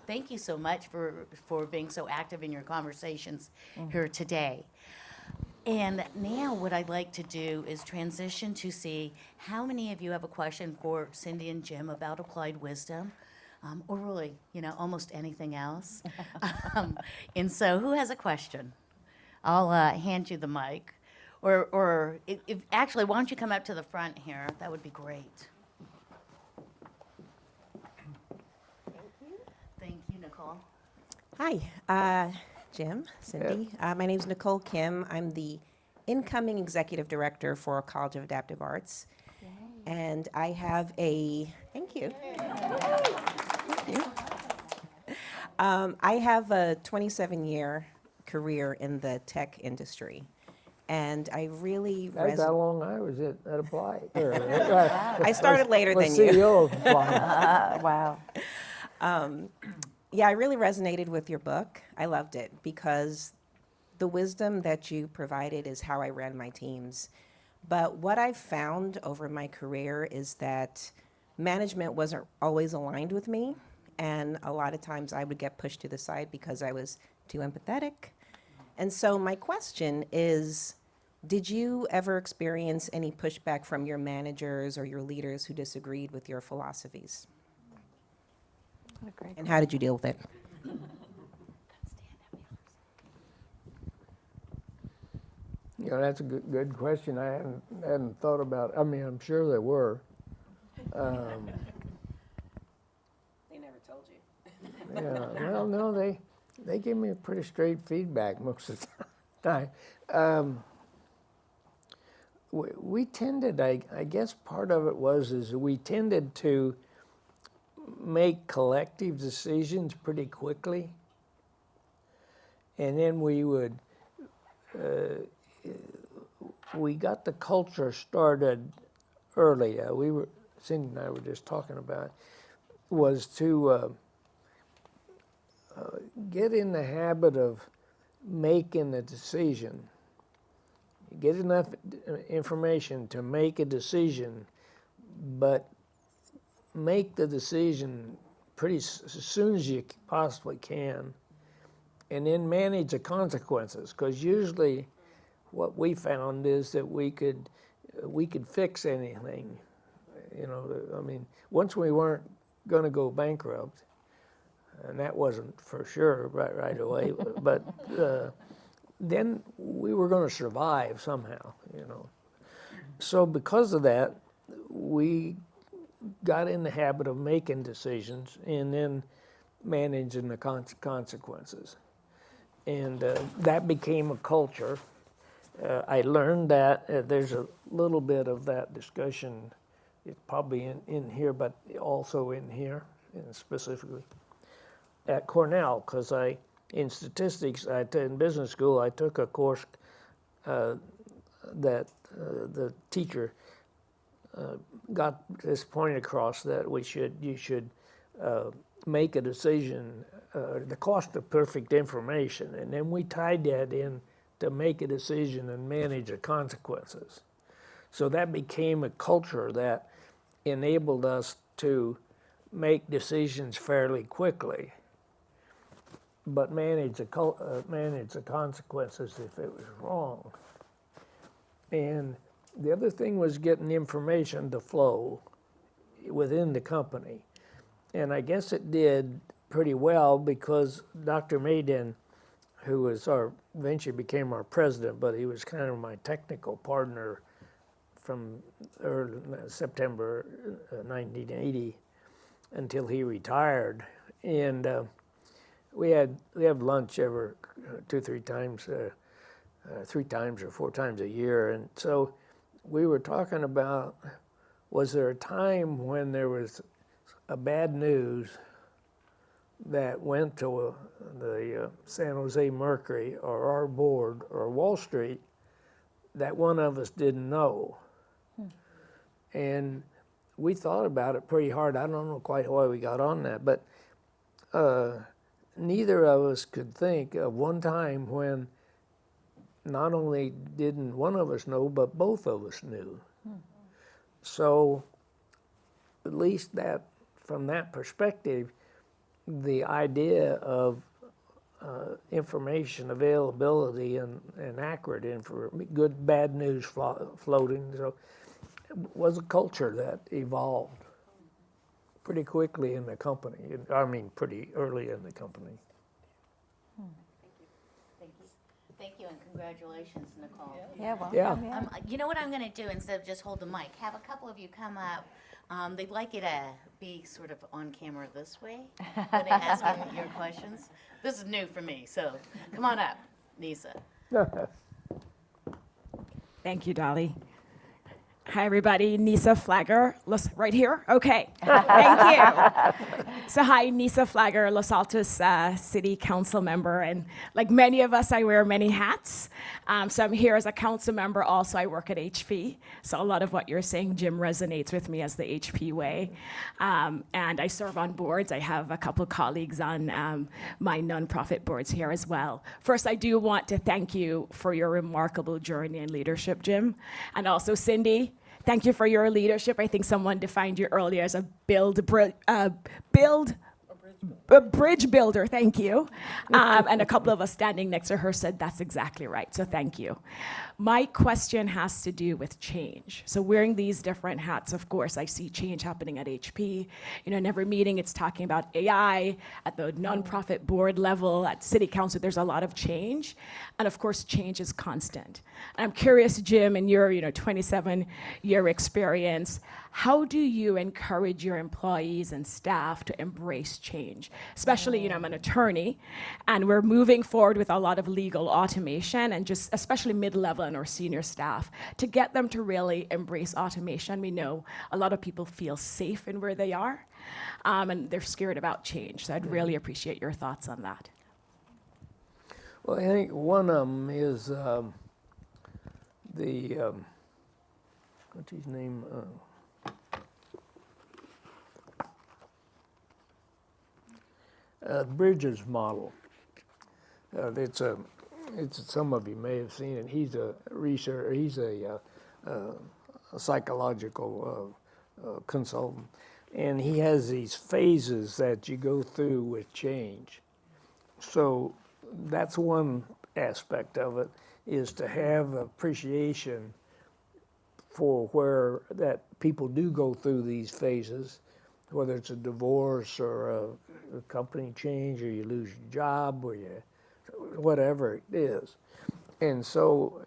thank you so much for being so active in your conversations here today. And now what I'd like to do is transition to see how many of you have a question for Cindy and Jim about applied wisdom, or really, almost anything else. Um, and so who has a question? I'll hand you the mic. Or if, actually, why don't you come up to the front here? That would be great. Thank you, Nicole. Hi, Jim, Cindy. My name is Nicole Kim. I'm the incoming executive director for College of Adaptive Arts. And I have thank you. Thank you. I have a 27-year career in the tech industry. And I really That's how long I was at Applied. I started later was than you. CEO of Applied. Wow. Yeah, I really resonated with your book. I loved it because the wisdom that you provided is how I ran my teams. But what I've found over my career is that management wasn't always aligned with me. And a lot of times I would get pushed to the side because I was too empathetic. And so my question is, did you ever experience any pushback from your managers or your leaders who disagreed with your philosophies? What a great And how did you deal with it? That's a good question. I hadn't thought about. I mean, I'm sure there were. They never told you. Yeah. Well, no, they give me pretty straight feedback most of the time. We tended, I guess part of it is we tended to make collective decisions pretty quickly, and then we got the culture started early. Cindy and I were just talking about was to get in the habit of making the decision. Get enough information to make a decision, but make the decision as soon as you possibly can, and then manage the consequences. Because usually, what we found is that we could fix anything. I mean, once we weren't going to go bankrupt, and that wasn't for sure right away, but then we were going to survive somehow. So because of that, we got in the habit of making decisions and then managing the consequences. And that became a culture. I learned that there's a little bit of that discussion. It's probably in here, but also in here, and specifically at Cornell, because in statistics, in business school, I took a course that the teacher got this point across that you should make a decision, the cost of perfect information, and then we tied that in to make a decision and manage the consequences. So that became a culture that enabled us to make decisions fairly quickly, but manage the consequences if it was wrong. And the other thing was getting information to flow within the company. And I guess it did pretty well because Dr. Maiden, who was eventually became our president, but he was kind of my technical partner from early September 1980 until he retired. And we have lunch every 2-3 times, 3 times or 4 times a year. And so we were talking about, was there a time when there was a bad news that went to the San Jose Mercury or our board or Wall Street that one of us didn't know? And we thought about it pretty hard. I don't know quite why we got on that, but neither of us could think of one time when not only didn't one of us know, but both of us knew. So at least that, from that perspective, the idea of information availability and accurate good, bad news floating. So it was a culture that evolved pretty quickly in the company. I mean, pretty early in the company. Thank you, and congratulations, Nicole. Yeah, welcome. Yeah. Yeah. You know what I'm going to do, instead of just hold the mic, have a couple of you come up. They'd like you to be sort of on camera this way when they ask you your questions. This is new for me, so come on up, Nisa. Thank you, Dolly. Hi, everybody. Nisa Flagger, right here? Okay, thank you. So hi, Nisa Flagger, Los Altos City Council member. And like many of us, I wear many hats. So I'm here as a council member. Also, I work at HP. So a lot of what you're saying, Jim, resonates with me as the HP way. And I serve on boards. I have a couple colleagues on my nonprofit boards here as well. First, I do want to thank you for your remarkable journey in leadership, Jim. And also, Cindy, thank you for your leadership. I think someone defined you earlier as a bridge builder, thank you. And a couple of us standing next to her said that's exactly right, so thank you. My question has to do with change. So wearing these different hats, of course, I see change happening at HP. You know, in every meeting it's talking about AI, at the nonprofit board level, at city council, there's a lot of change. And of course, change is constant. And I'm curious, Jim, in your 27-year experience, how do you encourage your employees and staff to embrace change? Especially, I'm an attorney, and we're moving forward with a lot of legal automation, and just especially mid-level and our senior staff, to get them to really embrace automation. We know a lot of people feel safe in where they are, and they're scared about change. So I'd really appreciate your thoughts on that. Well, I think one of them is what's his name? Bridges model. It's some of you may have seen it. He's a researcher. He's a psychological consultant, and he has these phases that you go through with change. So that's one aspect of it, is to have appreciation for where that people do go through these phases, whether it's a divorce or a company change, or you lose your job, or whatever it is. And so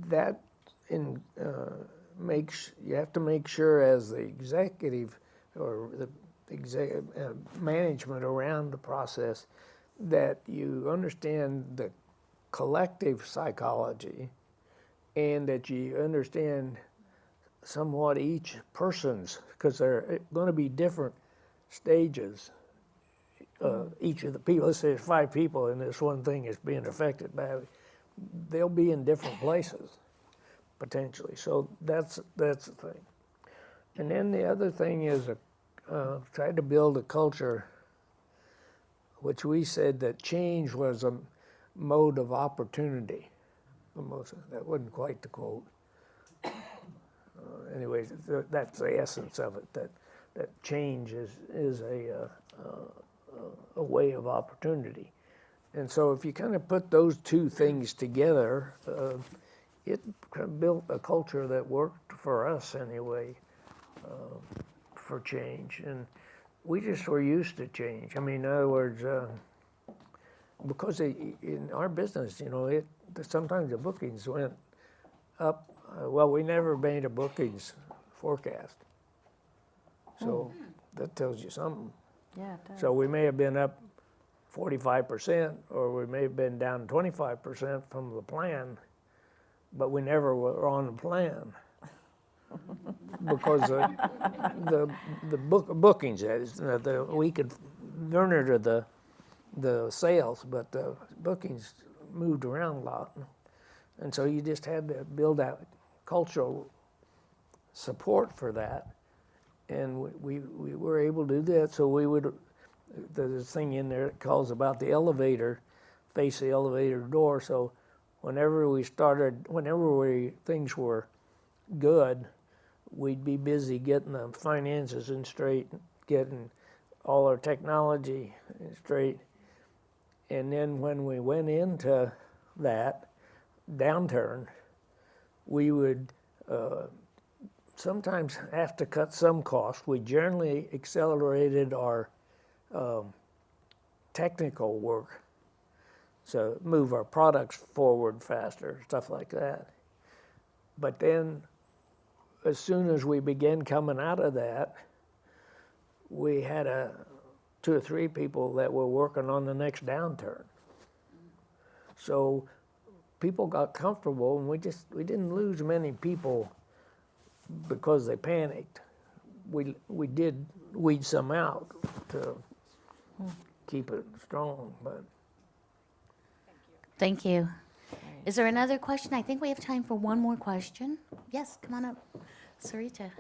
that you have to make sure as the executive or the management around the process that you understand the collective psychology, and that you understand somewhat each person's, because they're going to be different stages. Each of the people, let's say there's 5 people and this one thing is being affected badly, they'll be in different places potentially. So that's the thing. And then the other thing is try to build a culture, which we said that change was a mode of opportunity. Almost, that wasn't quite the quote. Anyway, that's the essence of it. That change is a way of opportunity, and so if you kind of put those two things together, it kind of built a culture that worked for us anyway, for change, and we just were used to change. I mean, in other words, because in our business, sometimes the bookings went up. Well, we never made a bookings forecast, so that tells you something. Yeah, it does. So we may have been up 45%, or we may have been down 25% from the plan, but we never were on the plan because the bookings, we could monitor the sales, but the bookings moved around a lot, and so you just had to build out cultural support for that, and we were able to do that. So we would, there's a thing in there that calls about the elevator, face the elevator door. So whenever things were good, we'd be busy getting the finances in straight, getting all our technology straight. And then when we went into that downturn, we would sometimes have to cut some costs. We generally accelerated our technical work, so move our products forward faster, stuff like that. But then, as soon as we began coming out of that, we had 2 or 3 people that were working on the next downturn. So people got comfortable, and we didn't lose many people because they panicked. We did weed some out to keep it strong, but. Thank you. Is there another question? I think we have time for one more question. Yes, come on up, Sarita.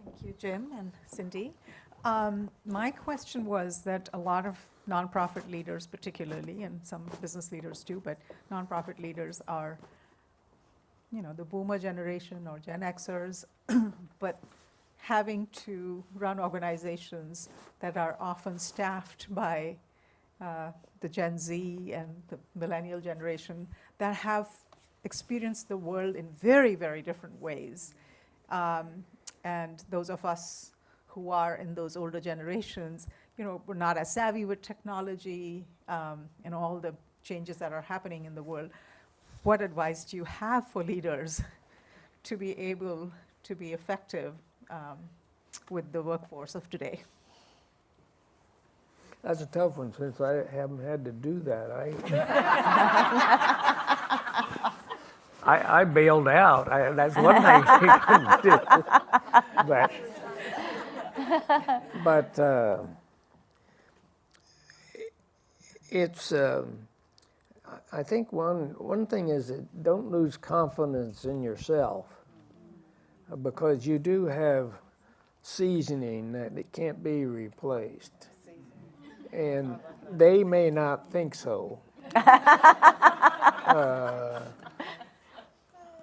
Thank you, Jim and Cindy. My question was that a lot of nonprofit leaders particularly, and some business leaders too, but nonprofit leaders are, the boomer generation or Gen Xers, but having to run organizations that are often staffed by the Gen Z and the millennial generation that have experienced the world in very, very different ways. And those of us who are in those older generations, we're not as savvy with technology and all the changes that are happening in the world. What advice do you have for leaders to be able to be effective with the workforce of today? That's a tough one since I haven't had to do that. I bailed out. That's one thing you couldn't do. But it's. I think one thing is that don't lose confidence in yourself, because you do have seasoning that it can't be replaced. And they may not think so.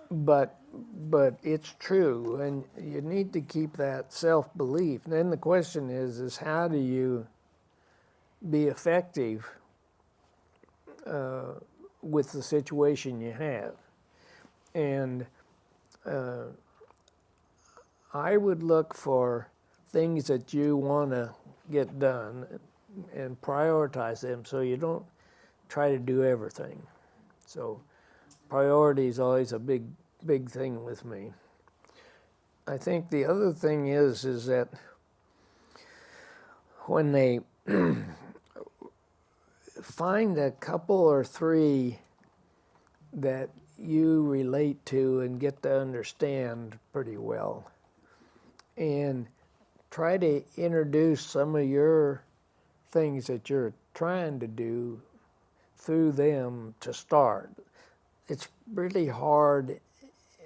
But it's true, and you need to keep that self-belief. Then the question is how do you be effective with the situation you have? And I would look for things that you want to get done and prioritize them so you don't try to do everything. So priority is always a big thing with me. I think the other thing is that when they find a couple or 3 that you relate to and get to understand pretty well, and try to introduce some of your things that you're trying to do through them to start. It's really hard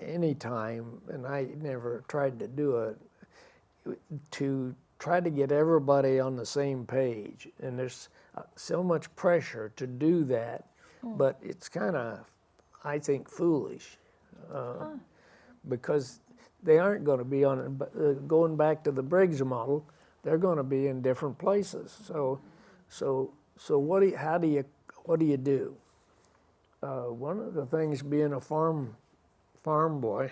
anytime, and I never tried to do it, to try to get everybody on the same page. And there's so much pressure to do that, but it's kind of, I think, foolish, because they aren't going to be on, going back to the Briggs model, they're going to be in different places. So what do you do? One of the things, being a farm boy,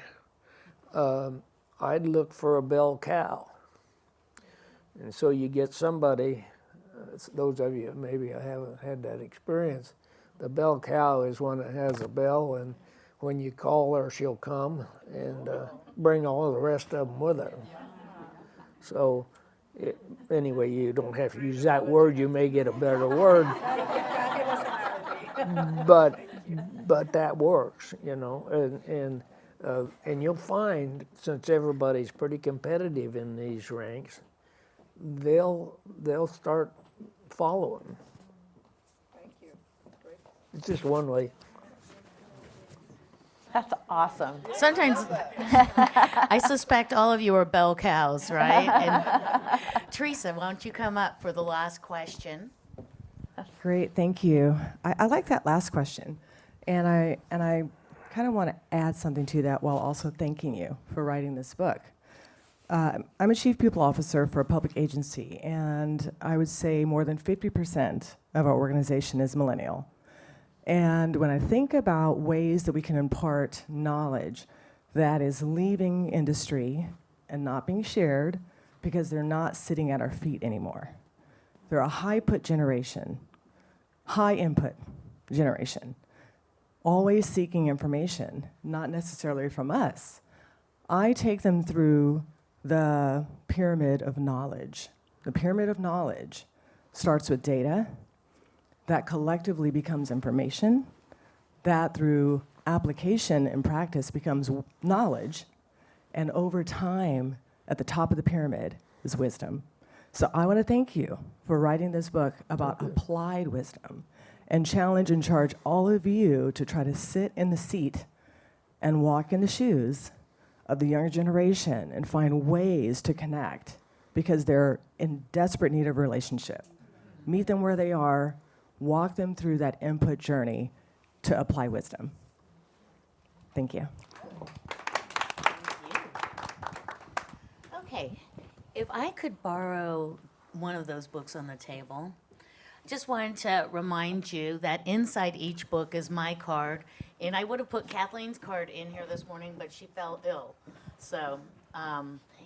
I'd look for a bell cow. And so you get somebody, those of you maybe I haven't had that experience, the bell cow is one that has a bell, and when you call her, she'll come and bring all the rest of them with her. So anyway, you don't have to use that word, you may get a better word. But that works, and you'll find, since everybody's pretty competitive in these ranks, they'll start following. Thank you. Great. It's just one way. That's awesome. Sometimes, I suspect all of you are bell cows, right? And Teresa, why don't you come up for the last question? Great, thank you. I like that last question, and I kind of want to add something to that while also thanking you for writing this book. I'm a chief people officer for a public agency, and I would say more than 50% of our organization is millennial. And when I think about ways that we can impart knowledge that is leaving industry and not being shared because they're not sitting at our feet anymore. They're a high-put generation, high-input generation, always seeking information, not necessarily from us. I take them through the pyramid of knowledge. The pyramid of knowledge starts with data, that collectively becomes information, that through application and practice becomes knowledge, and over time, at the top of the pyramid is wisdom. So I want to thank you for writing this book about applied wisdom and challenge and charge all of you to try to sit in the seat and walk in the shoes of the younger generation and find ways to connect because they're in desperate need of relationship. Meet them where they are, walk them through that input journey to apply wisdom. Thank you. Okay, if I could borrow one of those books on the table, just wanted to remind you that inside each book is my card, and I would have put Kathleen's card in here this morning, but she fell ill. So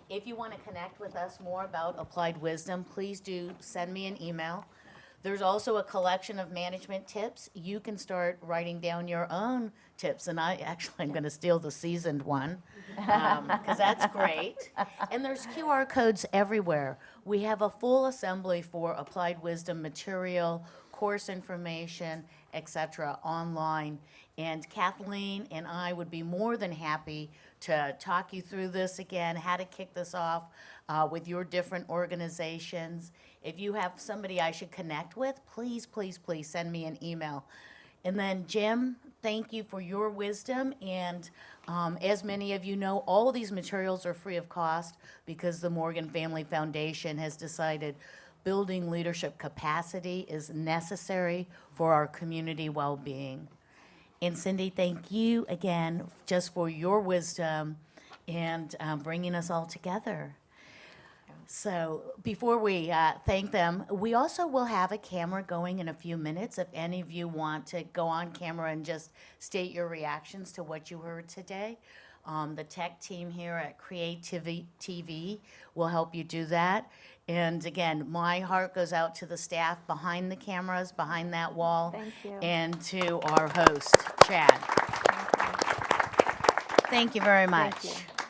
if you want to connect with us more about applied wisdom, please do send me an email. There's also a collection of management tips. You can start writing down your own tips, and I'm going to steal the seasoned one because that's great. And there's QR codes everywhere. We have a full assembly for applied wisdom material, course information, etc. online. And Kathleen and I would be more than happy to talk you through this again, how to kick this off with your different organizations. If you have somebody I should connect with, please, please, please send me an email. And then Jim, thank you for your wisdom. And as many of you know, all of these materials are free of cost because the Morgan Family Foundation has decided building leadership capacity is necessary for our community well-being. And Cindy, thank you again just for your wisdom and bringing us all together. So before we thank them, we also will have a camera going in a few minutes. If any of you want to go on camera and just state your reactions to what you heard today, the tech team here at Creativity TV will help you do that. And again, my heart goes out to the staff behind the cameras, behind that wall. Thank you. And to our host, Chad. Thank you very much. Thank you.